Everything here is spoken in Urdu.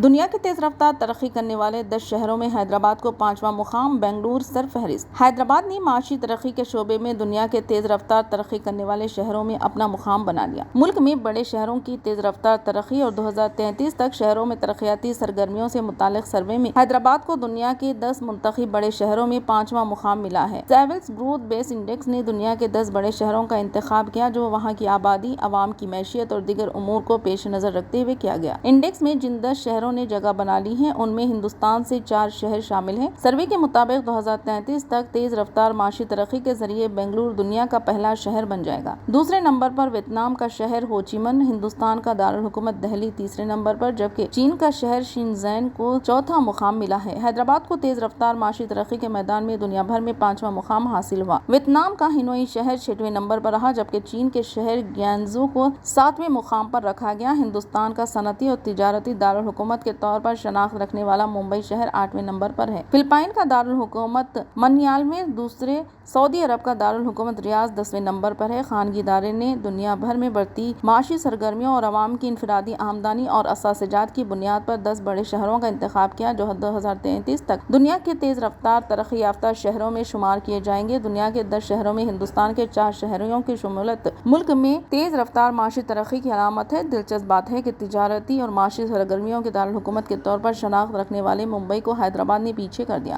دنیا کے تیز رفتار ترقی کرنے والے 10 شہروں میں حیدرآباد کو 5واں مقام، بنگلور سرفہرست۔ حیدرآباد نے معاشی ترقی کے شعبے میں دنیا کے تیز رفتار ترقی کرنے والے شہروں میں اپنا مقام بنا لیا۔ ملک میں بڑے شہروں کی تیز رفتار ترقی اور 2033 تک شہروں میں ترقیاتی سرگرمیوں سے متعلق سروے میں حیدرآباد کو دنیا کے 10 منتخب بڑے شہروں میں 5واں مقام ملا ہے۔ سیولز گروتھ بیس انڈیکس نے دنیا کے 10 بڑے شہروں کا انتخاب کیا جو وہاں کی آبادی، عوام کی معیشت اور دیگر امور کو پیش نظر رکھتے ہوئے کیا گیا۔ انڈیکس میں جن 10 شہروں نے جگہ بنا لی ہے ان میں ہندوستان سے 4 شہر شامل ہیں۔ سروے کے مطابق 2033 تک تیز رفتار معاشی ترقی کے ذریعے بنگلور دنیا کا پہلا شہر بن جائے گا۔ دوسرے نمبر پر ویتنام کا شہر ہو چی من، ہندوستان کا دارالحکومت دہلی تیسرے نمبر پر، جبکہ چین کا شہر شنزن کو چوتھا مقام ملا ہے۔ حیدرآباد کو تیز رفتار معاشی ترقی کے میدان میں دنیا بھر میں 5واں مقام حاصل ہوا۔ ویتنام کا ہنوئی شہر 6ویں نمبر پر رہا، جبکہ چین کے شہر گیانزو کو 7ویں مقام پر رکھا گیا۔ ہندوستان کا صنعتی اور تجارتی دارالحکومت کے طور پر شناخت رکھنے والا ممبئی شہر 8ویں نمبر پر ہے۔ فلپائن کا دارالحکومت منیالویں دوسرے، سعودی عرب کا دارالحکومت ریاض 10ویں نمبر پر ہے۔ خانگی ادارے نے دنیا بھر میں بڑھتی معاشی سرگرمیوں اور عوام کی انفرادی آمدنی اور اثاثہ جات کی بنیاد پر 10 بڑے شہروں کا انتخاب کیا جو 2033 تک دنیا کے تیز رفتار ترقی یافتہ شہروں میں شمار کیے جائیں گے۔ دنیا کے 10 شہروں میں ہندوستان کے 4 شہروں کی شمولیت ملک میں تیز رفتار معاشی ترقی کی علامت ہے۔ دلچسپ بات ہے کہ تجارتی اور معاشی سرگرمیوں کے دارالحکومت کے طور پر شناخت رکھنے والے ممبئی کو حیدرآباد نے پیچھے کر دیا۔